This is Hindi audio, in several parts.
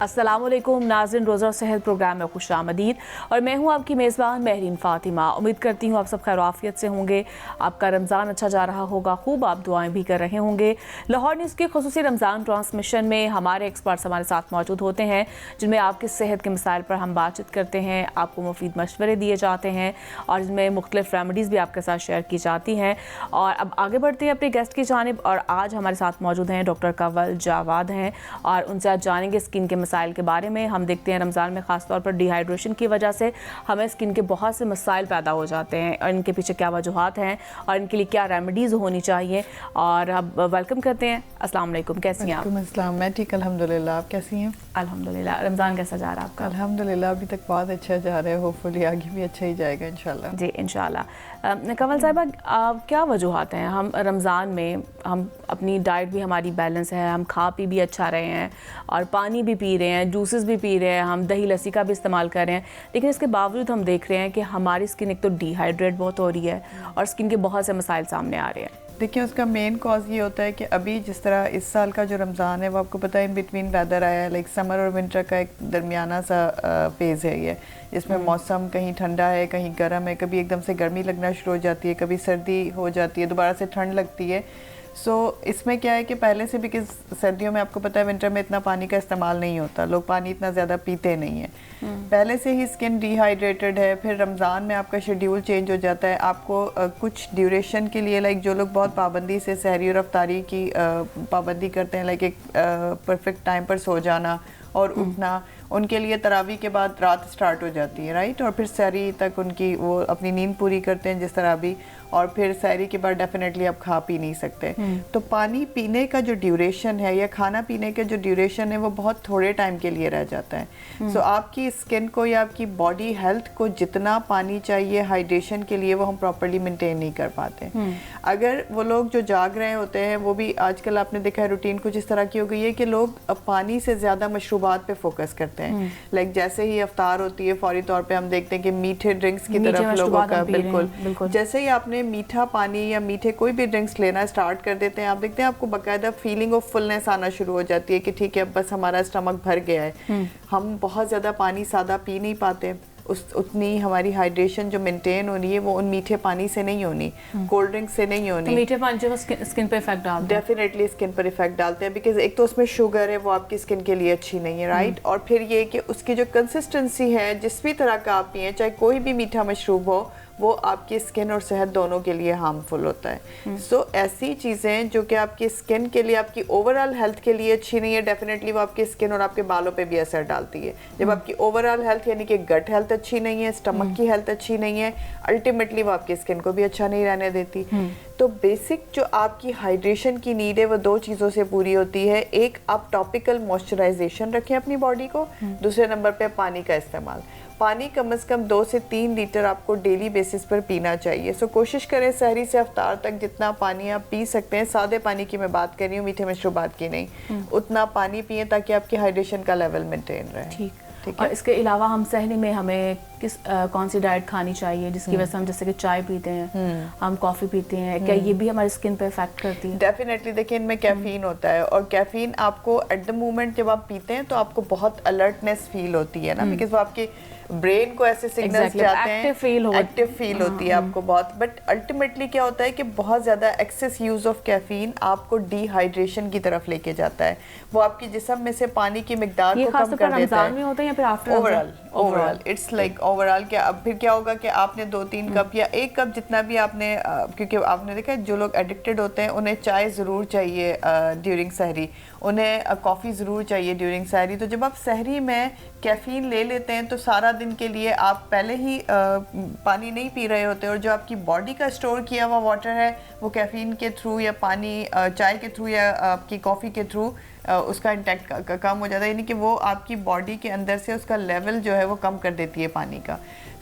अस्सलामुअलैकुम नाज़रीन, रोज़ा और सेहत प्रोग्राम में खुशामदीद और मैं हूं आपकी मेज़बान महरीन फ़ातिमा। उम्मीद करती हूं आप सब खैर आफियत से होंगे, आपका रमज़ान अच्छा जा रहा होगा, खूब आप दुआएं भी कर रहे होंगे। लाहौर न्यूज़ के खुसूसी रमज़ान ट्रांसमिशन में हमारे एक्सपर्ट्स हमारे साथ मौजूद होते हैं, जिनमें आपकी सेहत के मसाइल पर हम बातचीत करते हैं, आपको मुफीद मशवरे दिए जाते हैं और इसमें मुख्तलिफ रेमेडीज़ भी आपके साथ शेयर की जाती हैं। और अब आगे बढ़ते हैं अपने गेस्ट की जानिब और आज हमारे साथ मौजूद हैं डॉक्टर कंवल जावाद हैं और उनसे आज जानेंगे स्किन के मसाइल के बारे में। हम देखते हैं रमज़ान में ख़ास तौर पर डिहाइड्रेशन की वजह से हमें स्किन के बहुत से मसाइल पैदा हो जाते हैं और इनके पीछे क्या वजूहात हैं और इनके लिए क्या रेमेडीज़ होनी चाहिए। और अब वेलकम करते हैं। अस्सलाम वालेकुम, कैसी हैं आप? अस्सलाम, मैं ठीक अल्हम्दुलिल्लाह, आप कैसी हैं? अल्हम्दुलिल्लाह। रमज़ान कैसा जा रहा है आपका? अल्हम्दुलिल्लाह अभी तक बहुत अच्छा जा रहा है, होपफुली आगे भी अच्छा ही जाएगा इंशाल्लाह। जी इंशाल्लाह। कंवल साहिबा, क्या वजूहात हैं? हम रमज़ान में हम अपनी डाइट भी हमारी बैलेंस है, हम खा पी भी अच्छा रहे हैं और पानी भी पी रहे हैं, जूसेस भी पी रहे हैं, हम दही लस्सी का भी इस्तेमाल कर रहे हैं, लेकिन इसके बावजूद हम देख रहे हैं कि हमारी स्किन एक तो डिहाइड्रेट बहुत हो रही है और स्किन के बहुत से मसाइल सामने आ रहे हैं। देखिए, उसका मेन कॉज ये होता है कि अभी जिस तरह इस साल का जो रमज़ान है वो आपको पता है इन बिटवीन वेदर आया है, लाइक समर और विंटर का एक दरमियाना सा फेज़ है ये, जिसमें मौसम कहीं ठंडा है कहीं गर्म है, कभी एकदम से गर्मी लगना शुरू हो जाती है, कभी सर्दी हो जाती है, दोबारा से ठंड लगती है। सो इसमें क्या है कि पहले से भी सर्दियों में आपको पता है विंटर में इतना पानी का इस्तेमाल नहीं होता, लोग पानी इतना ज़्यादा पीते नहीं हैं, पहले से ही स्किन डिहाइड्रेटेड है। फिर रमज़ान में आपका शेड्यूल चेंज हो जाता है, आपको कुछ ड्यूरेशन के लिए, लाइक जो लोग बहुत पाबंदी से सहरी और अफ्तारी की पाबंदी करते हैं, लाइक एक परफेक्ट टाइम पर सो जाना और उठना, उनके लिए तरावी के बाद रात स्टार्ट हो जाती है, राइट, और फिर सहरी तक उनकी वो अपनी नींद पूरी करते हैं जिस तरह भी, और फिर सहरी के बाद डेफिनेटली आप खा पी नहीं सकते। तो पानी पीने का जो ड्यूरेशन है या खाना पीने का जो ड्यूरेशन है वो बहुत थोड़े टाइम के लिए रह जाता है। सो आपकी स्किन को या आपकी बॉडी हेल्थ को जितना पानी चाहिए हाइड्रेशन के लिए वो हम प्रॉपर्ली मेंटेन नहीं कर पाते। अगर वो लोग जो जाग रहे होते हैं वो भी, आजकल आपने देखा है रूटीन कुछ इस तरह की हो गई है कि लोग पानी से ज़्यादा मशरूबात पे फोकस करते हैं। लाइक जैसे ही अफ्तार होती है फौरी तौर पे हम देखते हैं कि मीठे ड्रिंक्स की तरफ लोगों का, बिल्कुल जैसे ही आपने मीठा पानी या मीठे कोई भी ड्रिंक्स लेना स्टार्ट कर देते हैं, आप देखते हैं आपको बाकायदा फीलिंग ऑफ फुलनेस आना शुरू हो जाती है कि ठीक है अब बस हमारा स्टमक भर गया है। हम बहुत ज़्यादा पानी सादा पी नहीं पाते, उतनी हमारी हाइड्रेशन जो मेंटेन होनी है वो उन मीठे पानी से नहीं होनी, कोल्ड ड्रिंक से नहीं होनी। तो मीठे पानी जो स्किन पे इफेक्ट डालते हैं, डेफिनेटली स्किन पर इफेक्ट डालते हैं, बिकॉज एक तो उसमें शुगर है वो आपकी स्किन के लिए अच्छी नहीं है, राइट, और फिर ये कि उसकी जो कंसिस्टेंसी है जिस भी तरह का आप पिए, चाहे कोई भी मीठा मशरूब हो, वो आपकी स्किन और सेहत दोनों के लिए हार्मफुल होता है। सो ऐसी चीज़ें जो कि आपकी स्किन के लिए, आपकी ओवरऑल हेल्थ के लिए अच्छी नहीं है, डेफिनेटली वो आपकी स्किन और आपके बालों पे भी असर डालती है। जब आपकी ओवरऑल हेल्थ यानी कि गट हेल्थ अच्छी नहीं है, स्टमक की हेल्थ अच्छी नहीं है, अल्टीमेटली वो आपकी स्किन को भी अच्छा नहीं रहने देती। तो बेसिक जो आपकी हाइड्रेशन की नीड है वो दो चीज़ों से पूरी होती है। एक, आप टॉपिकल मॉइस्चराइजेशन रखें अपनी बॉडी को, दूसरे नंबर पे पानी का इस्तेमाल। पानी कम से कम 2 से 3 लीटर आपको डेली बेसिस पर पीना चाहिए। सो कोशिश करें सहरी से अफ्तार तक जितना पानी आप पी सकते हैं, सादे पानी की मैं बात कर रही हूँ, मीठे मशरूबात की नहीं, उतना पानी पिए ताकि आपकी हाइड्रेशन का लेवल मेंटेन रहे। ठीक। और इसके अलावा हम सहरी में हमें कौन सी डाइट खानी चाहिए जिसकी वजह से हम जैसे कि चाय पीते हैं, हम कॉफ़ी पीते हैं, क्या ये भी हमारी स्किन पे इफेक्ट करती है? डेफिनेटली। देखिए, इनमें कैफीन होता है और कैफीन आपको एट द मोमेंट जब आप पीते हैं तो आपको बहुत अलर्टनेस फील होती है ना, बिकॉज वो आपके ब्रेन को ऐसे सिग्नल्स जाते हैं, एक्टिव फील होती है आपको बहुत। बट अल्टीमेटली क्या होता है कि बहुत ज़्यादा एक्सेस यूज़ ऑफ कैफीन आपको डिहाइड्रेशन की तरफ लेके जाता है, वो आपकी जिस्म में से पानी की मिकदार को कम कर देता है। में होता है या फिर after? Overall it's like overall क्या, अब फिर क्या होगा कि आपने 2-3 कप या 1 कप जितना भी आपने, क्योंकि आपने देखा है जो लोग एडिक्टेड होते हैं उन्हें चाय ज़रूर चाहिए ड्यूरिंग सहरी, उन्हें कॉफ़ी ज़रूर चाहिए ड्यूरिंग सहरी। तो जब आप सहरी में कैफ़ीन ले लेते हैं तो सारा दिन के लिए आप पहले ही पानी नहीं पी रहे होते और जो आपकी बॉडी का स्टोर किया हुआ वाटर है वो कैफ़ीन के थ्रू या पानी चाय के थ्रू या आपकी कॉफ़ी के थ्रू उसका इंटेक्ट कम हो जाता है, यानी कि वो आपकी बॉडी के अंदर से उसका लेवल जो है वो कम कर देती है पानी का।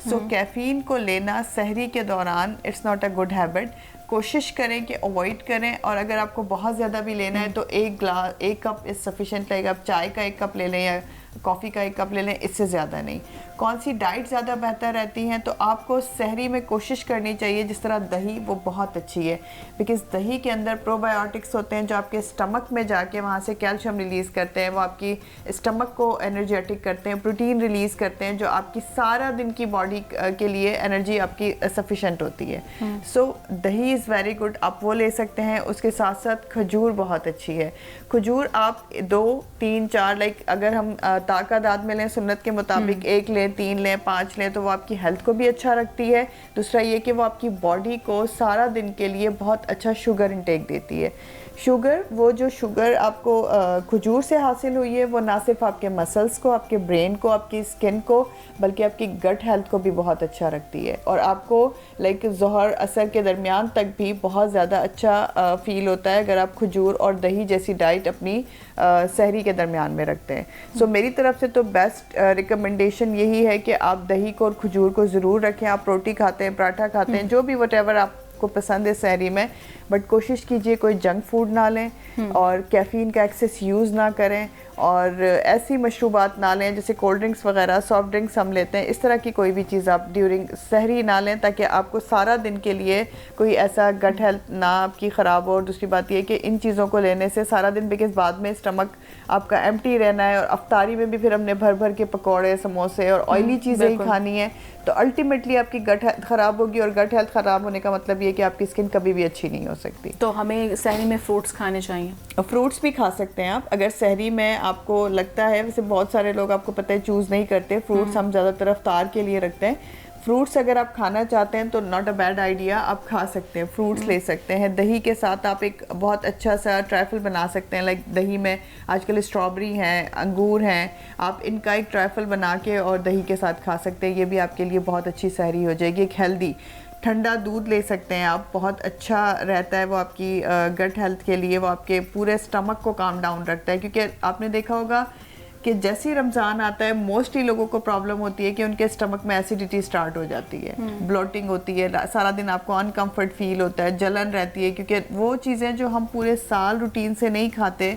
सो कैफ़ीन को लेना सहरी के दौरान it's not a good habit. कोशिश करें कि अवॉइड करें, और अगर आपको बहुत ज़्यादा भी लेना है तो 1 कप इज़ सफिशेंट। लाइक आप चाय का 1 कप ले लें या कॉफ़ी का 1 कप ले लें, इससे ज़्यादा नहीं। कौन सी डाइट ज़्यादा बेहतर रहती हैं, तो आपको सहरी में कोशिश करनी चाहिए, जिस तरह दही वो बहुत अच्छी है, बिकॉज़ दही के अंदर प्रोबायोटिक्स होते हैं जो आपके स्टमक में जाके वहाँ से कैल्शियम रिलीज़ करते हैं, वो आपकी स्टमक को एनर्जेटिक करते हैं, प्रोटीन रिलीज़ करते हैं, जो आपकी सारा दिन की बॉडी के लिए एनर्जी आपकी सफिशेंट होती है। सो दही इज़ वेरी गुड, आप वो ले सकते हैं। उसके साथ साथ खजूर बहुत अच्छी है। खजूर आप 2, 3, 4 लाइक अगर हम ताकत में लें सुन्नत के मुताबिक 1 लें, 3 लें, 5 लें, तो वो आपकी हेल्थ को भी अच्छा रखती है। दूसरा ये कि वो आपकी बॉडी को सारा दिन के लिए बहुत अच्छा शुगर इंटेक देती है। शुगर, वो जो शुगर आपको खजूर से हासिल हुई है, वो ना सिर्फ आपके मसल्स को, आपके ब्रेन को, आपकी स्किन को, बल्कि आपकी गट हेल्थ को भी बहुत अच्छा रखती है। और आपको लाइक ज़ोहर असर के दरमियान तक भी बहुत ज़्यादा अच्छा फील होता है अगर आप खजूर और दही जैसी डाइट अपनी सहरी के दरमियान में रखते हैं। सो मेरी तरफ से तो बेस्ट रिकमेंडेशन यही है कि आप दही को और खजूर को ज़रूर रखें। आप रोटी खाते हैं, पराठा खाते हैं, जो भी वटेवर आपको पसंद है सहरी में, बट कोशिश कीजिए कोई जंक फूड ना लें और कैफ़ीन का एक्सेस यूज़ ना करें और ऐसी मशरूबात ना लें जैसे कोल्ड ड्रिंक्स वगैरह, सॉफ्ट ड्रिंक्स हम लेते हैं, इस तरह की कोई भी चीज़ आप ड्यूरिंग सहरी ना लें, ताकि आपको सारा दिन के लिए कोई ऐसा गट हेल्थ ना आपकी ख़राब हो। और दूसरी बात यह कि इन चीज़ों को लेने से सारा दिन, बिकॉज बाद में स्टमक आपका एम्प्टी रहना है और अफ्तारी में भी फिर हमने भर भर के पकौड़े, समोसे और ऑयली चीज़ें ही खानी है, तो अल्टीमेटली आपकी गट हेल्थ ख़राब होगी। और गट हेल्थ ख़राब होने का मतलब ये कि आपकी स्किन कभी भी अच्छी नहीं हो सकती। तो हमें सहरी में फ्रूट्स खाने चाहिए? फ्रूट्स भी खा सकते हैं आप, अगर सहरी में आपको लगता है। वैसे बहुत सारे लोग आपको पता है चूज़ नहीं करते फ्रूट्स, हम ज़्यादातर अफ्तार के लिए रखते हैं। फ्रूट्स अगर आप खाना चाहते हैं तो नॉट अ बैड आइडिया, आप खा सकते हैं, फ्रूट्स ले सकते हैं। दही के साथ आप एक बहुत अच्छा सा ट्राइफल बना सकते हैं, लाइक दही में आजकल स्ट्रॉबेरी हैं, अंगूर हैं, आप इनका एक ट्राइफल बना के और दही के साथ खा सकते हैं। ये भी आपके लिए बहुत अच्छी सहरी हो जाएगी। एक हेल्दी ठंडा दूध ले सकते हैं आप, बहुत अच्छा रहता है वो आपकी गट हेल्थ के लिए, वो आपके पूरे स्टमक को काम डाउन रखता है। क्योंकि आपने देखा होगा कि जैसे ही रमज़ान आता है मोस्टली लोगों को प्रॉब्लम होती है कि उनके स्टमक में एसिडिटी स्टार्ट हो जाती है, ब्लोटिंग होती है, सारा दिन आपको अनकंफर्ट फील होता है, जलन रहती है, क्योंकि वो चीज़ें जो हम पूरे साल रूटीन से नहीं खाते,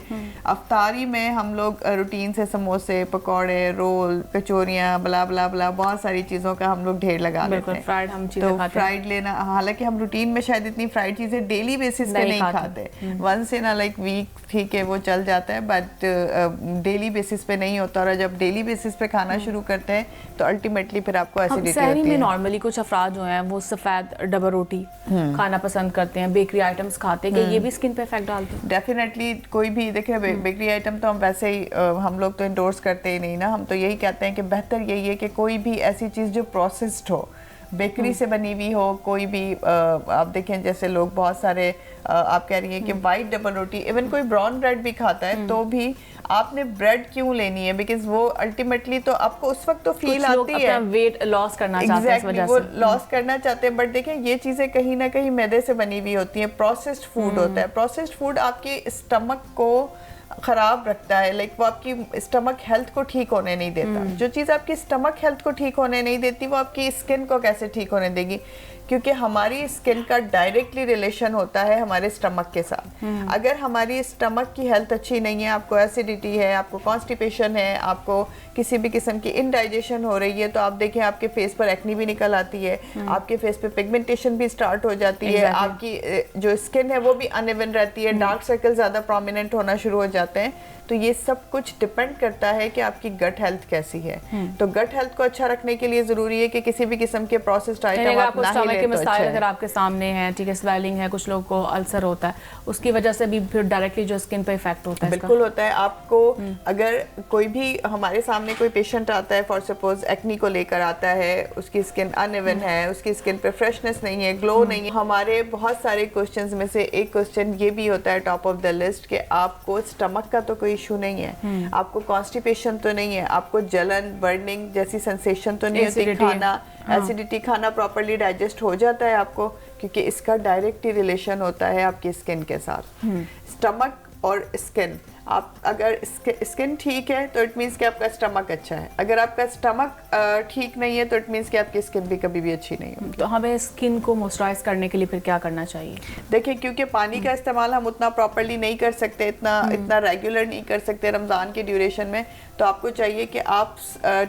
अफ्तारी में हम लोग रूटीन से समोसे, पकौड़े, रोल, कचौरियाँ, बला बला बला बहुत सारी चीज़ों का हम लोग ढेर लगा लेते हैं। फ्राइड हम चीज़ें खाते हैं। फ्राइड लेना, हालांकि हम रूटीन में शायद इतनी फ्राइड चीज़ें डेली बेसिस पे नहीं खाते, वंस इन लाइक वीक ठीक है वो चल जाता है, बट डेली बेसिस पे नहीं होता। और जब डेली बेसिस पे खाना शुरू करते हैं तो अल्टीमेटली फिर आपको एसिडिटी होती है। सहरी में नॉर्मली कुछ अफराद जो हैं वो सफ़ेद डबल रोटी खाना पसंद करते हैं, बेकरी आइटम्स खाते हैं, कि ये भी स्किन पे इफेक्ट डालते हैं? डेफिनेटली, कोई भी देखे बेकरी आइटम तो हम वैसे ही हम लोग तो इंडोर्स करते ही नहीं ना, हम तो यही कहते हैं कि बेहतर यही है कि कोई भी ऐसी चीज़ जो प्रोसेस्ड हो, बेकरी से बनी हुई हो, कोई भी आप देखें जैसे लोग बहुत सारे आप कह रही हैं कि वाइट डबल रोटी, इवन कोई ब्राउन ब्रेड भी खाता है, तो भी आपने ब्रेड क्यों लेनी है? बिकॉज वो अल्टीमेटली तो आपको उस वक्त तो फील आती है, वेट लॉस करना चाहते हैं इस वजह से, वो लॉस करना चाहते हैं, बट देखें ये चीज़ें कहीं ना कहीं मैदे से बनी हुई होती हैं, प्रोसेस्ड फूड होता है। प्रोसेस्ड फूड आपके स्टमक को ख़राब रखता है, लाइक वो आपकी स्टमक हेल्थ को ठीक होने नहीं देता। जो चीज़ आपकी स्टमक हेल्थ को ठीक होने नहीं देती वो आपकी स्किन को कैसे ठीक होने देगी? क्योंकि हमारी स्किन का डायरेक्टली रिलेशन होता है हमारे स्टमक के साथ। अगर हमारी स्टमक की हेल्थ अच्छी नहीं है, आपको एसिडिटी है, आपको कॉन्स्टिपेशन है, आपको किसी भी किस्म की इनडाइजेशन हो रही है, तो आप देखें आपके फेस पर एक्नी भी निकल आती है, आपके फेस पे पिगमेंटेशन भी स्टार्ट हो जाती है, आपकी जो स्किन है वो भी अनइवन रहती है, डार्क सर्कल ज़्यादा प्रोमिनेंट होना शुरू हो जाते हैं। तो ये सब कुछ डिपेंड करता है कि आपकी गट हेल्थ कैसी है। तो गट हेल्थ को अच्छा रखने के लिए ज़रूरी है कि किसी भी किस्म के प्रोसेस्ड आइटम आप ना ही लें तो अच्छा है। अगर आपके सामने है, ठीक है, स्वेलिंग है, कुछ लोगों को अल्सर होता है, उसकी वजह से भी फिर डायरेक्टली जो स्किन पे इफेक्ट होता है। बिल्कुल होता है। आपको अगर कोई भी हमारे सामने कोई पेशेंट आता है, फॉर सपोज एक्नी को लेकर आता है, उसकी स्किन अनइवन है, उसकी स्किन पे फ्रेशनेस नहीं है, ग्लो नहीं है, हमारे बहुत सारे क्वेश्चंस में से एक क्वेश्चन ये भी होता है टॉप ऑफ द लिस्ट कि आपको स्टमक का तो कोई इशू नहीं है, आपको कॉन्स्टिपेशन तो नहीं है, आपको जलन, बर्निंग जैसी सेंसेशन तो नहीं होती, खाना एसिडिटी, खाना प्रॉपर्ली डाइजेस्ट हो जाता है आपको, क्योंकि इसका डायरेक्ट ही रिलेशन होता है आपकी स्किन के साथ। स्टमक और स्किन आप अगर स्किन ठीक है तो इट मीन्स कि आपका स्टमक अच्छा है, अगर आपका स्टमक ठीक नहीं है तो इट मीन्स कि आपकी स्किन भी कभी भी अच्छी नहीं होगी। तो हमें स्किन को मॉइस्चराइज करने के लिए फिर क्या करना चाहिए? देखिए, क्योंकि पानी का इस्तेमाल हम उतना प्रॉपर्ली नहीं कर सकते, इतना रेगुलर नहीं कर सकते रमज़ान के ड्यूरेशन में, तो आपको चाहिए कि आप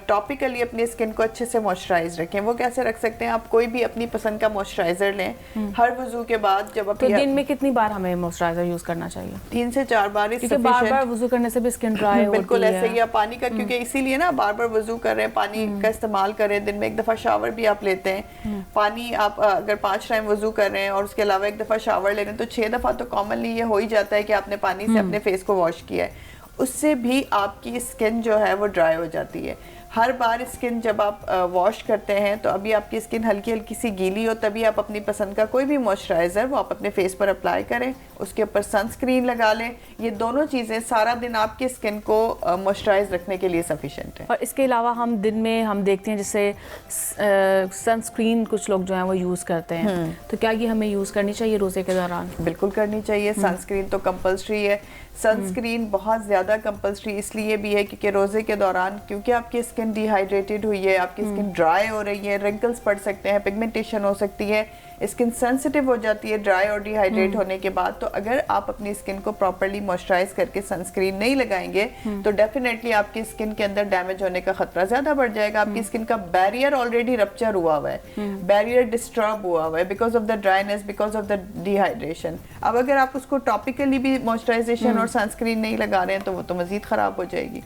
टॉपिकली अपनी स्किन को अच्छे से मॉइस्चराइज रखें। वो कैसे रख सकते हैं? आप कोई भी अपनी पसंद का मॉइस्चराइजर लें हर वजू के बाद। जब तो दिन में कितनी बार हमें मॉइस्चराइजर यूज करना चाहिए? 3 से 4 बार। क्योंकि बार-बार वुजू करने से भी स्किन ड्राई होती है। बिल्कुल ऐसे ही आप पानी का, क्योंकि इसीलिए ना बार-बार वुजू कर रहे हैं, पानी का इस्तेमाल करें। दिन में एक दफा शावर भी आप लेते हैं, पानी आप अगर 5 टाइम वुजू कर रहे हैं और उसके अलावा एक दफा शावर ले रहे हैं तो 6 दफा तो कॉमनली ये हो ही जाता है कि आपने पानी से अपने फेस को वॉश किया है। उससे भी आपकी स्किन जो है वो ड्राई हो जाती है। हर बार स्किन जब आप वॉश करते हैं तो अभी आपकी स्किन हल्की हल्की सी गीली हो, तभी आप अपनी पसंद का कोई भी मॉइस्चराइज़र वो आप अपने फेस पर अप्लाई करें, उसके ऊपर सनस्क्रीन लगा लें। ये दोनों चीज़ें सारा दिन आपकी स्किन को मॉइस्चराइज रखने के लिए सफिशेंट है। और इसके अलावा हम दिन में हम देखते हैं जैसे सनस्क्रीन कुछ लोग जो हैं वो यूज़ करते हैं, तो क्या ये हमें यूज़ करनी चाहिए रोज़े के दौरान? बिल्कुल करनी चाहिए। सनस्क्रीन तो कंपलसरी है। सनस्क्रीन बहुत ज़्यादा कंपलसरी इसलिए भी है क्योंकि रोज़े के दौरान क्योंकि आपकी स्किन डिहाइड्रेटेड हुई है, आपकी स्किन ड्राई हो रही है, रिंकल्स पड़ सकते हैं, पिगमेंटेशन हो सकती है, स्किन सेंसिटिव हो जाती है ड्राई और डिहाइड्रेट होने के बाद। तो अगर आप अपनी स्किन को प्रॉपर्ली मॉइस्चराइज करके सनस्क्रीन नहीं लगाएंगे तो डेफिनेटली आपकी स्किन के अंदर डैमेज होने का खतरा ज़्यादा बढ़ जाएगा। आपकी स्किन का बैरियर ऑलरेडी रप्चर हुआ हुआ है, बैरियर डिस्टर्ब हुआ हुआ है because of the dryness, because of the dehydration. अब अगर आप उसको टॉपिकली भी मॉइस्चराइजेशन और सनस्क्रीन नहीं लगा रहे हैं तो वो तो मजीद ख़राब हो जाएगी।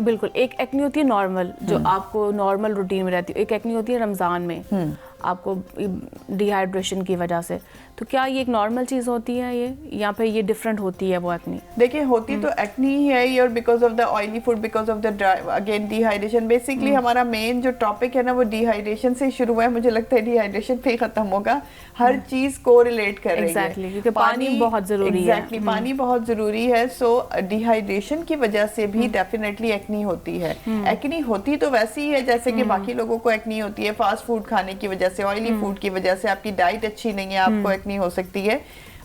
बिल्कुल। एक एक्ने होती है नॉर्मल, जो आपको नॉर्मल रूटीन में रहती है, एक एक्ने होती है रमज़ान में आपको डिहाइड्रेशन की वजह से, तो क्या ये एक नॉर्मल चीज़ होती है ये, या फिर ये डिफरेंट होती है वो एक्नी? देखिए, होती तो एक्नी ही है ये, और because of the oily food, because of the again dehydration. Basically हमारा मेन जो टॉपिक है ना वो डिहाइड्रेशन से शुरू हुआ है। मुझे लगता है डिहाइड्रेशन पे ही खत्म होगा। हर चीज को रिलेट कर रही है। क्योंकि पानी बहुत जरूरी है। पानी बहुत जरूरी है। सो डिहाइड्रेशन की वजह से भी डेफिनेटली एक्नी होती है। एक्नी होती तो वैसी ही है जैसे कि बाकी लोगों को एक्नी होती है, फास्ट फूड खाने की वजह से, ऑयली फूड की वजह से, आपकी डाइट अच्छी नहीं है, आपको एक्नी हो सकती है।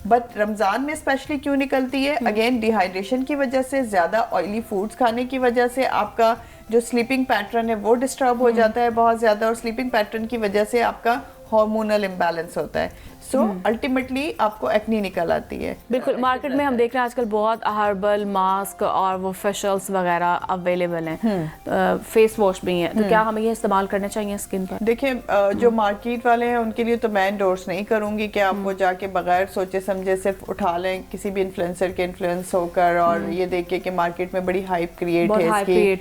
बट रमजान में स्पेशली क्यों निकलती है? अगेन डिहाइड्रेशन की वजह से, ज्यादा ऑयली फूड्स खाने की वजह से आपका जो स्लीपिंग पैटर्न है वो डिस्टर्ब हो जाता है बहुत ज्यादा, और स्लीपिंग पैटर्न की वजह से आपका हार्मोनल इम्बैलेंस होता है। सो अल्टीमेटली आपको एक्नी निकल आती है। बिल्कुल। मार्केट में हम देख रहे हैं आजकल बहुत हर्बल मास्क और वो फेशियल्स वगैरह अवेलेबल हैं, फेस वॉश भी हैं, तो क्या हमें ये इस्तेमाल करने चाहिए स्किन पर? देखिए, जो मार्केट वाले हैं उनके लिए तो मैं एंडोर्स नहीं करूंगी कि आप वो जाके बगैर सोचे समझे सिर्फ उठा लें किसी भी इन्फ्लुएंसर के इन्फ्लुएंस होकर, और ये देखे कि मार्केट में बड़ी हाइप क्रिएट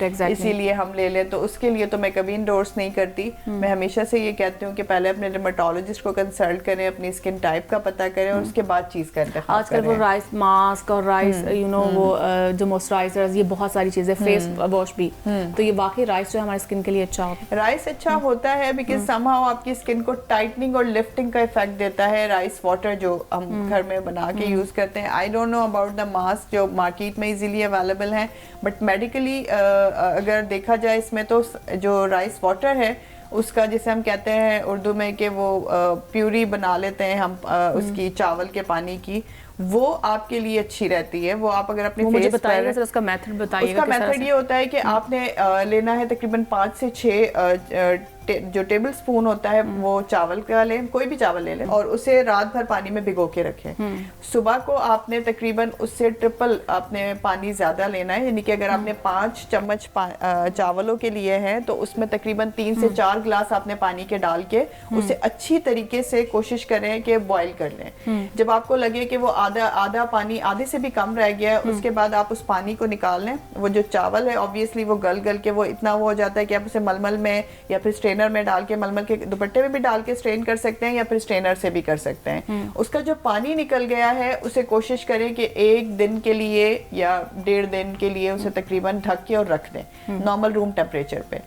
है इसकी, इसीलिए हम ले लें, तो उसके लिए तो मैं कभी एंडोर्स नहीं करती। मैं हमेशा से ये कहती हूँ कि पहले अपने डर्मेटोलॉजिस्ट को कंसल्ट करें, अपनी स्किन टाइप का पता करें और उसके बाद चीज का इंतखाब करें। आजकल वो राइस मास्क और राइस वो जो मॉइस्चराइजर्स, ये बहुत सारी चीजें, फेस वॉश भी, तो ये वाकई राइस जो हमारी स्किन के लिए अच्छा होता है। राइस अच्छा होता है बिकॉज समहाउ आपकी स्किन को टाइटनिंग और लिफ्टिंग का इफेक्ट देता है राइस वाटर जो हम घर में बना के यूज करते हैं। I don't know about the mask जो मार्केट में इजीली अवेलेबल हैं, बट मेडिकली अगर देखा जाए इसमें तो जो राइस वाटर है उसका, जिसे हम कहते हैं उर्दू में कि वो प्यूरी बना लेते हैं हम उसकी चावल के पानी की, वो आपके लिए अच्छी रहती है। वो आप अगर अपने मुझे बताइएगा सर, उसका मेथड बताइएगा। उसका मेथड ये होता है कि आपने लेना है तकरीबन 5 से 6 जो टेबल स्पून होता है वो चावल का लें, कोई भी चावल ले लें, और उसे रात भर पानी में भिगो के रखें। सुबह को आपने तकरीबन उससे ट्रिपल आपने पानी ज्यादा लेना है, यानी कि अगर आपने 5 चम्मच चावलों के लिए हैं तो उसमें तकरीबन 3 से 4 गिलास आपने पानी के डाल के उसे अच्छी तरीके से कोशिश करें कि बॉईल कर लें। जब आपको लगे कि वो आधा पानी आधे से भी कम रह गया है, उसके बाद आप उस पानी को निकाल लें। वो जो चावल है ऑब्वियसली वो गल के वो इतना वो हो जाता है कि आप उसे मलमल में या फिर स्ट्रेनर में डाल के, मलमल के दुपट्टे में भी डाल के स्ट्रेन कर सकते हैं या फिर स्ट्रेनर से भी कर सकते हैं। उसका जो पानी निकल गया है उसे कोशिश करें कि 1 दिन के लिए या 1.5 दिन के लिए उसे तकरीबन ढक के और रख दें नॉर्मल रूम टेम्परेचर पे।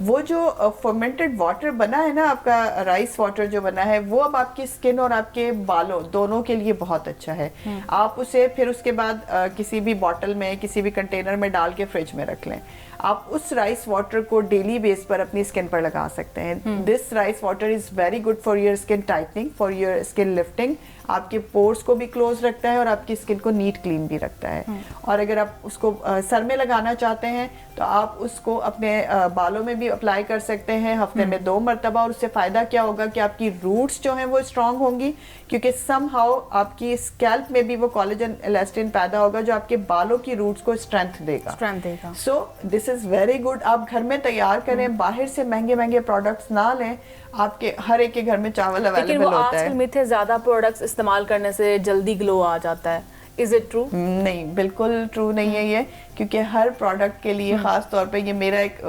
वो जो फर्मेंटेड वाटर बना है ना, आपका राइस वाटर जो बना है, वो अब आपकी स्किन और आपके बालों दोनों के लिए बहुत अच्छा है। आप उसे फिर उसके बाद किसी भी बॉटल में, किसी भी कंटेनर में डाल के फ्रिज में रख लें। आप उस राइस वाटर को डेली बेस पर अपनी स्किन पर लगा सकते हैं। This rice water is very good for your skin tightening, for your skin lifting, आपके पोर्स को भी क्लोज रखता है और आपकी स्किन को नीट क्लीन भी रखता है। और अगर आप उसको सर में लगाना चाहते हैं तो आप उसको अपने बालों में भी अप्लाई कर सकते हैं हफ्ते में 2 मरतबा। और उससे फायदा क्या होगा कि आपकी रूट्स जो हैं वो स्ट्रांग होंगी, क्योंकि समहाउ आपकी स्कैल्प में भी वो कोलेजन इलास्टिन पैदा होगा जो आपके बालों की रूट्स को स्ट्रेंथ देगा। So this is very good. आप घर में तैयार करें, बाहर से महंगे महंगे प्रोडक्ट्स ना लें। आपके हर एक के घर में चावल अवेलेबल होता है। आजकल मिथ है ज्यादा प्रोडक्ट्स इस्तेमाल करने से जल्दी ग्लो आ जाता है। Is it true? नहीं, बिल्कुल ट्रू नहीं है ये, क्योंकि हर प्रोडक्ट के लिए खास तौर पे ये मेरा एक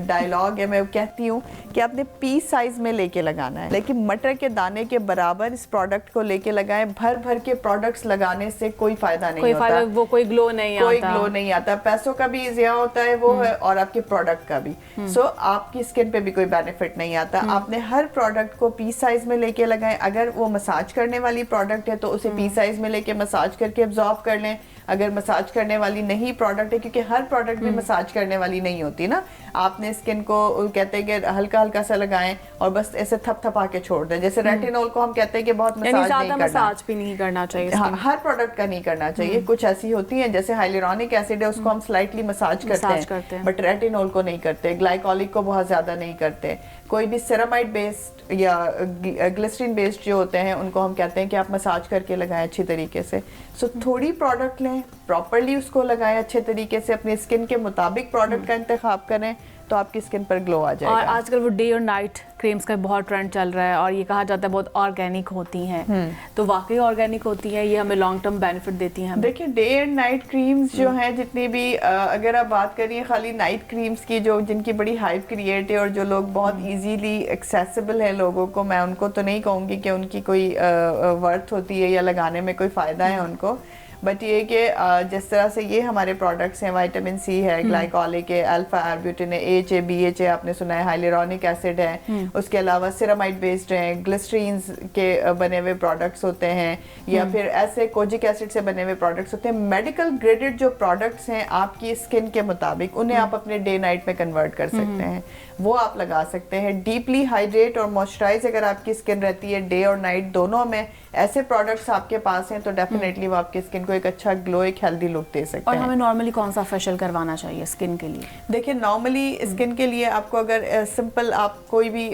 डायलॉग है, मैं कहती हूँ कि आपने पीस साइज में लेके लगाना है, लेकिन मटर के दाने के बराबर इस प्रोडक्ट को लेके लगाएं। भर भर के प्रोडक्ट्स लगाने से कोई फायदा नहीं होता, वो कोई ग्लो नहीं आता, पैसों का भी ज़िया होता है वो है और आपके प्रोडक्ट का भी। सो आपकी स्किन पे भी कोई बेनिफिट नहीं आता। आपने हर प्रोडक्ट को पीस साइज में लेके लगाएं। अगर वो मसाज करने वाली प्रोडक्ट है तो उसे पीस साइज में लेके मसाज करके एब्जॉर्ब कर लें। अगर मसाज करने वाली नहीं प्रोडक्ट है, क्योंकि हर प्रोडक्ट भी मसाज करने वाली नहीं होती ना, आपने स्किन को कहते हैं कि हल्का हल्का सा लगाएं और बस ऐसे थपथपा के छोड़ दें। जैसे रेटिनॉल को हम कहते हैं कि बहुत मसाज भी नहीं करना चाहिए। हाँ, हर प्रोडक्ट का नहीं करना चाहिए। कुछ ऐसी होती हैं जैसे हाइलुरोनिक एसिड है, उसको हम स्लाइटली मसाज करते हैं, बट रेटिनॉल को नहीं करते, ग्लाइकोलिक को बहुत ज्यादा नहीं करते। कोई भी सेरामाइड बेस्ड या ग्लिसरीन बेस्ड जो होते हैं उनको हम कहते हैं कि आप मसाज करके लगाएं अच्छी तरीके से। सो थोड़ी प्रोडक्ट लें, प्रॉपर्ली उसको लगाएं अच्छे तरीके से, अपनी स्किन के मुताबिक प्रोडक्ट का इंतखाब करें तो आपकी स्किन पर ग्लो आ जाएगा। और आजकल वो डे और नाइट क्रीम्स का बहुत ट्रेंड चल रहा है और ये कहा जाता है बहुत ऑर्गेनिक होती हैं, तो वाकई ऑर्गेनिक होती हैं, ये हमें लॉन्ग टर्म बेनिफिट देती हैं? देखिए, डे एंड नाइट क्रीम्स जो हैं जितनी भी अगर आप बात करिए खाली नाइट क्रीम्स की, जो जिनकी बड़ी हाइप क्रिएट है और जो लोग बहुत इजीली एक्सेसिबल है लोगों को, मैं उनको तो नहीं कहूँगी कि उनकी कोई वर्थ होती है या लगाने में कोई फ़ायदा है उनको, बट ये कि जिस तरह से ये हमारे प्रोडक्ट्स हैं, विटामिन सी है, ग्लाइकोलिक है, अल्फा आर्ब्यूटिन है, एच है, BH है, आपने सुना है, हाइलुरोनिक एसिड है, उसके अलावा सिरामाइड बेस्ड हैं, ग्लिसरीन्स के बने हुए प्रोडक्ट्स होते हैं, या फिर ऐसे कोजिक एसिड से बने हुए प्रोडक्ट्स होते हैं। मेडिकल ग्रेडेड जो प्रोडक्ट्स हैं आपकी स्किन के मुताबिक, उन्हें आप अपने डे नाइट में कन्वर्ट कर सकते हैं, वो आप लगा सकते हैं। डीपली हाइड्रेट और मॉइस्चराइज अगर आपकी स्किन रहती है डे और नाइट दोनों में, ऐसे प्रोडक्ट्स आपके पास हैं तो डेफिनेटली वो आपकी स्किन को एक अच्छा ग्लो, एक हेल्दी लुक दे सकते हैं। और हमें नॉर्मली कौन सा फेशियल करवाना चाहिए स्किन के लिए? देखिए, नॉर्मली स्किन के लिए आपको अगर सिंपल, आप कोई भी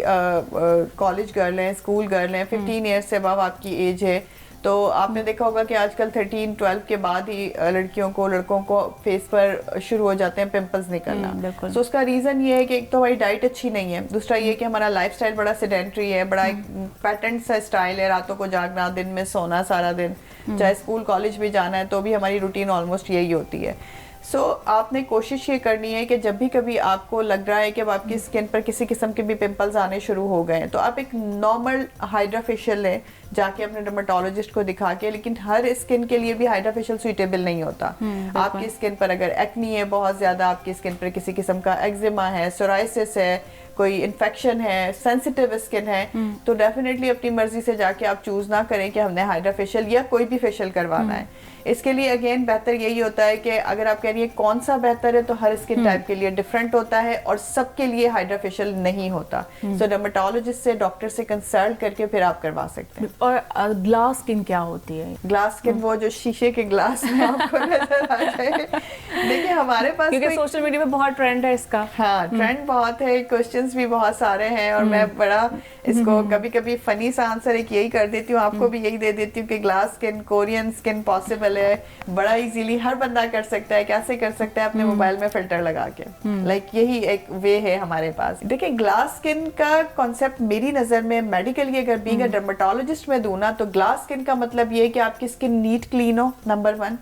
कॉलेज गर्ल हैं, स्कूल गर्ल हैं, 15 ईयर्स से अबव आपकी एज है, तो आपने देखा होगा कि आजकल 13-12 के बाद ही लड़कियों को, लड़कों को फेस पर शुरू हो जाते हैं पिंपल्स निकलना। तो उसका रीज़न ये है कि एक तो हमारी डाइट अच्छी नहीं है, दूसरा ये कि हमारा लाइफस्टाइल बड़ा सेडेंट्री है, बड़ा एक पैटर्न सा स्टाइल है, रातों को जागना, दिन में सोना सारा दिन, चाहे स्कूल कॉलेज भी जाना है तो भी हमारी रूटीन ऑलमोस्ट यही होती है। सो आपने कोशिश ये करनी है कि जब भी कभी आपको लग रहा है कि अब आपकी स्किन पर किसी किस्म के भी पिंपल्स आने शुरू हो गए हैं, तो आप एक नॉर्मल हाइड्रा फेशियल लें जाके अपने डर्मेटोलॉजिस्ट को दिखा के। लेकिन हर स्किन के लिए भी हाइड्रा फेशियल सुइटेबल नहीं होता। आपकी स्किन पर अगर एक्नी है बहुत ज़्यादा, आपकी स्किन पर किसी किस्म का एक्जिमा है, सोराइसिस है, कोई इन्फेक्शन है, सेंसिटिव स्किन है, तो डेफिनेटली अपनी मर्जी से जाके आप चूज ना करें कि हमने हाइड्रा फेशियल या कोई भी फेशियल करवाना है। इसके लिए अगेन बेहतर यही होता है कि अगर आप कह रही है कौन सा बेहतर है, तो हर स्किन टाइप के लिए डिफरेंट होता है और सबके लिए हाइड्रा फेशियल नहीं होता। सो डर्मेटोलॉजिस्ट से, डॉक्टर से कंसल्ट करके फिर आप करवा सकते हैं। और ग्लास स्किन क्या होती है? ग्लास स्किन वो जो शीशे के ग्लास में आपको नजर आ जाए। देखिए, हमारे पास क्योंकि सोशल मीडिया में बहुत ट्रेंड है इसका। हाँ, ट्रेंड बहुत है, क्वेश्चंस भी बहुत सारे हैं और मैं बड़ा इसको कभी कभी फनी सा आंसर एक यही कर देती हूँ, आपको भी यही दे देती हूँ कि glass skin, Korean skin possible है, बड़ा इजीली हर बंदा कर सकता है। कैसे कर सकता है? अपने मोबाइल में फिल्टर लगा के। लाइक यही एक वे है हमारे पास। देखिए, ग्लास स्किन का कॉन्सेप्ट मेरी नजर में मेडिकली अगर बीइंग अ डर्मेटोलॉजिस्ट में दूं ना, तो ग्लास स्किन का मतलब ये है कि आपकी स्किन नीट क्लीन हो, नंबर 1।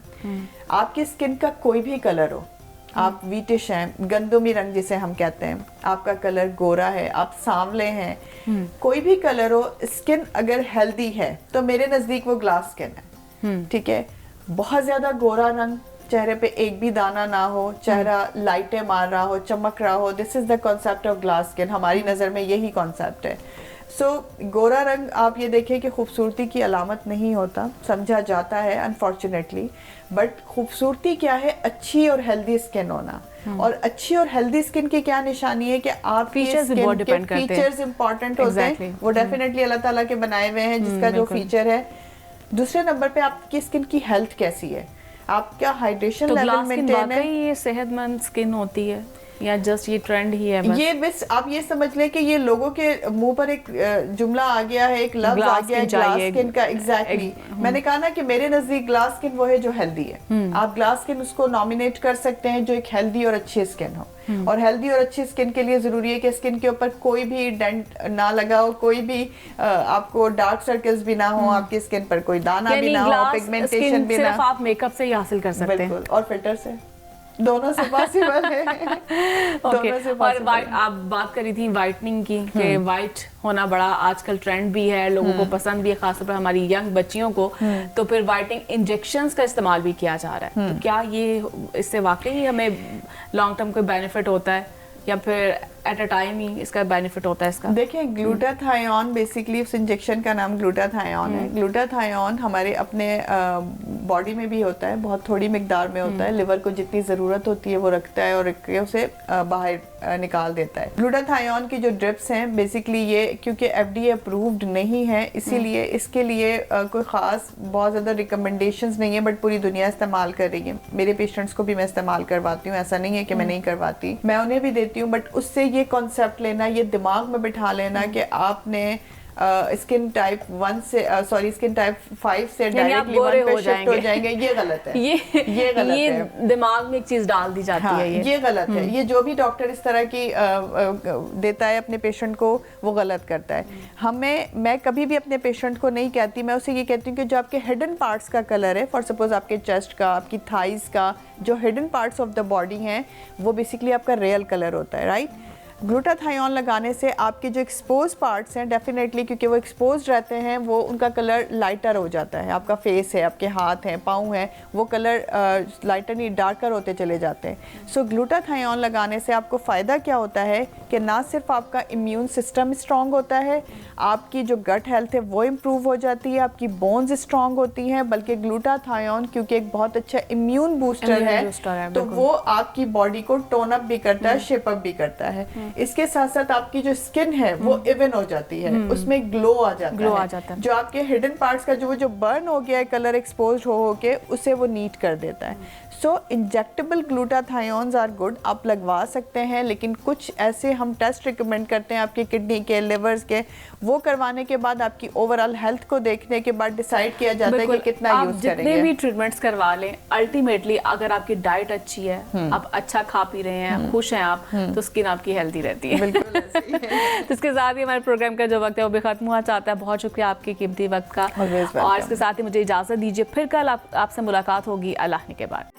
आपकी स्किन का कोई भी कलर हो, आप वीटिश हैं, गंदुमी रंग जिसे हम कहते हैं, आपका कलर गोरा है, आप सांवले हैं, कोई भी कलर हो, स्किन अगर हेल्दी है तो मेरे नजदीक वो ग्लास स्किन है। ठीक है, बहुत ज्यादा गोरा रंग, चेहरे पे एक भी दाना ना हो, चेहरा लाइटें मार रहा हो, चमक रहा हो, this is the concept of glass skin. हमारी नजर में यही कॉन्सेप्ट है। सो गोरा रंग आप ये देखें कि खूबसूरती की अलामत नहीं होता, समझा जाता है अनफॉर्चुनेटली, बट खूबसूरती क्या है? अच्छी और हेल्दी स्किन होना। और अच्छी और हेल्दी स्किन की क्या निशानी है कि आपकी Features भी बहुत स्किन depend के करते हैं। फीचर्स इंपॉर्टेंट होते हैं, Exactly. वो डेफिनेटली अल्लाह ताला के बनाए हुए हैं जिसका जो बिल्कुल। फीचर है। दूसरे नंबर पे आपकी स्किन की हेल्थ कैसी है, आपका हाइड्रेशन तो लेवल ग्लास स्किन मेंटेन है। वाकई ये सेहतमंद स्किन होती है या जस्ट ये ट्रेंड ही है बस? ये बस आप ये समझ लें कि ये लोगों के मुंह पर एक जुमला आ गया है, एक लफ्ज आ Glass गया है skin ग्लास चाहिए। स्किन का। एग्जैक्टली मैंने कहा ना कि मेरे नजदीक ग्लास स्किन वो है जो हेल्दी है। आप ग्लास स्किन उसको नॉमिनेट कर सकते हैं जो एक हेल्दी और अच्छी स्किन हो। और हेल्दी और अच्छी स्किन के लिए जरूरी है कि स्किन के ऊपर कोई भी डेंट ना लगा हो, कोई भी आपको डार्क सर्कल्स भी ना हो, आपकी स्किन पर कोई दाना भी ना हो, पिगमेंटेशन भी ना। सिर्फ आप मेकअप से ही हासिल कर सकते हैं। बिल्कुल, और फिल्टर से, दोनों से पॉसिबल है। ओके, दोनों से और possible है। आप बात करी थी वाइटनिंग की कि वाइट होना बड़ा आजकल ट्रेंड भी है, लोगों को पसंद भी है, खासतौर पर हमारी यंग बच्चियों को। तो फिर वाइटनिंग इंजेक्शंस का इस्तेमाल भी किया जा रहा है, तो क्या ये इससे वाकई हमें लॉन्ग टर्म कोई बेनिफिट होता है या फिर एट अ टाइम ही इसका बेनिफिट होता है इसका? देखिए, ग्लूटाथायोन बेसिकली उस इंजेक्शन का नाम ग्लूटाथायोन है। ग्लूटाथायोन हमारे अपने बॉडी में भी होता है, बहुत थोड़ी मिकदार में होता है। लिवर को जितनी ज़रूरत होती है वो रखता है और रख के उसे बाहर निकाल देता है। ग्लूटाथायोन की जो ड्रिप्स हैं बेसिकली ये क्योंकि FDA अप्रूव्ड नहीं है, इसीलिए इसके लिए कोई ख़ास बहुत ज़्यादा रिकमेंडेशंस नहीं है, बट पूरी दुनिया इस्तेमाल कर रही है। मेरे पेशेंट्स को भी मैं इस्तेमाल करवाती हूँ, ऐसा नहीं है कि मैं नहीं करवाती, मैं उन्हें भी देती हूँ। बट उससे ये कॉन्सेप्ट लेना, ये दिमाग में बिठा लेना कि आपने स्किन टाइप 1 से स्किन टाइप 5 से डायरेक्टली 1 पे शिफ्ट हो जाएंगे, ये गलत है। ये गलत है, दिमाग में एक चीज डाल दी जाती है। ये गलत है। ये जो भी डॉक्टर इस तरह की देता है अपने पेशेंट को, वो गलत करता है। मैं कभी भी अपने पेशेंट को नहीं कहती, मैं उसे ये कहती हूँ कि जो आपके हिडन पार्ट्स का कलर है, फॉर सपोज आपके चेस्ट का, आपकी थाइज का, जो hidden parts of the body हैं, वो बेसिकली आपका रियल कलर होता है, राइट? ग्लूटाथायोन लगाने से आपके जो एक्सपोज पार्ट्स हैं डेफिनेटली, क्योंकि वो एक्सपोज रहते हैं, वो उनका कलर लाइटर हो जाता है। आपका फेस है, आपके हाथ हैं, पाँव हैं, वो कलर लाइटर नहीं डार्कर होते चले जाते हैं। सो ग्लूटाथायोन लगाने से आपको फ़ायदा क्या होता है कि ना सिर्फ आपका इम्यून सिस्टम स्ट्रॉन्ग होता है, आपकी जो गट हेल्थ है वो इम्प्रूव हो जाती है, आपकी बोन्स स्ट्रॉन्ग होती हैं, बल्कि ग्लूटाथायोन क्योंकि एक बहुत अच्छा इम्यून बूस्टर है, तो वो आपकी बॉडी को टोन अप भी करता है, शेप अप भी करता है। इसके साथ साथ आपकी जो स्किन है वो इवन हो जाती है, उसमें ग्लो आ जाता है। जो आपके हिडन पार्ट्स का जो बर्न हो गया है, कलर एक्सपोज हो के, उसे वो नीट कर देता है। सो इंजेक्टेबल ग्लूटाथायोन्स आर गुड, आप लगवा सकते हैं, लेकिन कुछ ऐसे हम टेस्ट रिकमेंड करते हैं आपकी किडनी के, लिवर्स के, वो करवाने के बाद आपकी ओवरऑल हेल्थ को देखने के बाद डिसाइड किया जाता है कि कितना यूज करेंगे। जितने भी ट्रीटमेंट्स करवा लें, अल्टीमेटली अगर आपकी डाइट अच्छी है, आप अच्छा खा पी रहे हैं, खुश हैं आप, तो स्किन आपकी हेल्दी रहती है। बिल्कुल ऐसे ही है। तो इसके साथ ही हमारे प्रोग्राम का जो वक्त है वो भी खत्म हुआ चाहता है। बहुत शुक्रिया आपके कीमती वक्त का, और इसके साथ ही मुझे इजाजत दीजिए। फिर कल आपसे मुलाकात होगी अल्लाह ने के बाद।